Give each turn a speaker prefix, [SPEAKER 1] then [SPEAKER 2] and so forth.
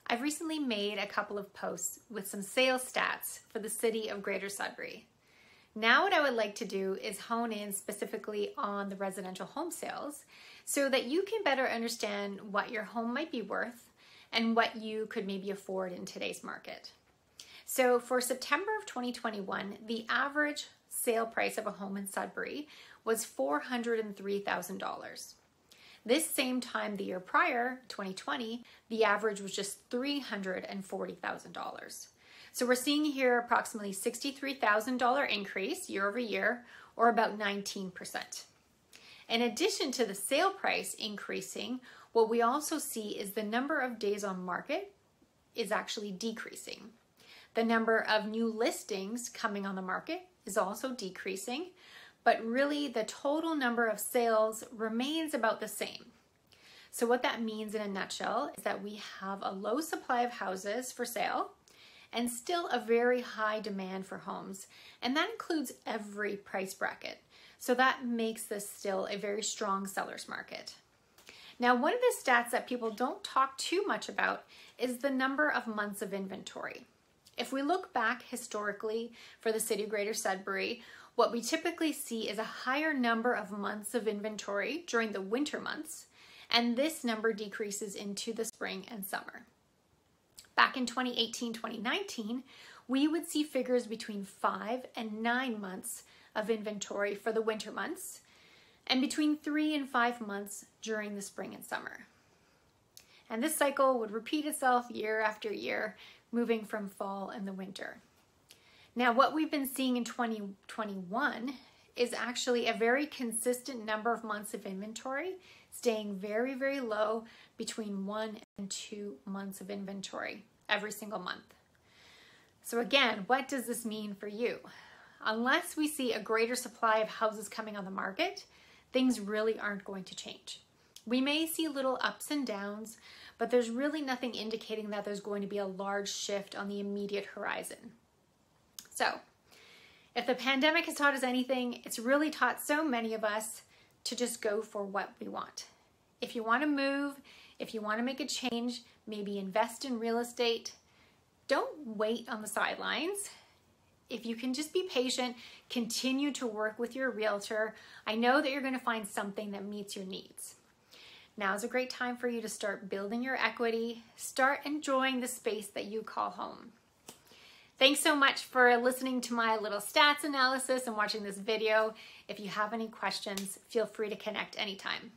[SPEAKER 1] I've recently made a couple of posts with some sales stats for the city of Greater Sudbury. Now what I would like to do is hone in specifically on the residential home sales so that you can better understand what your home might be worth and what you could maybe afford in today's market. So for September of 2021, the average sale price of a home in Sudbury was $403,000. This same time the year prior, 2020, the average was just $340,000. So we're seeing here approximately $63,000 increase year over year, or about 19%. In addition to the sale price increasing, what we also see is the number of days on market is actually decreasing. The number of new listings coming on the market is also decreasing, but really the total number of sales remains about the same. So what that means in a nutshell is that we have a low supply of houses for sale and still a very high demand for homes, and that includes every price bracket. So that makes this still a very strong seller's market. Now, one of the stats that people don't talk too much about is the number of months of inventory. If we look back historically for the city of Greater Sudbury, what we typically see is a higher number of months of inventory during the winter months, and this number decreases into the spring and summer. Back in 2018-2019, we would see figures between 5 and 9 months of inventory for the winter months, and between 3 and 5 months during the spring and summer. And this cycle would repeat itself year after year, moving from fall and the winter. Now, what we've been seeing in 2021 is actually a very consistent number of months of inventory, staying very, very low, between 1 and 2 months of inventory every single month. So again, what does this mean for you? Unless we see a greater supply of houses coming on the market, things really aren't going to change. We may see little ups and downs, but there's really nothing indicating that there's going to be a large shift on the immediate horizon. So, if the pandemic has taught us anything, it's really taught so many of us to just go for what we want. If you want to move, if you want to make a change, maybe invest in real estate, don't wait on the sidelines. If you can just be patient, continue to work with your realtor, I know that you're going to find something that meets your needs. Now is a great time for you to start building your equity, start enjoying the space that you call home. Thanks so much for listening to my little stats analysis and watching this video. If you have any questions, feel free to connect anytime.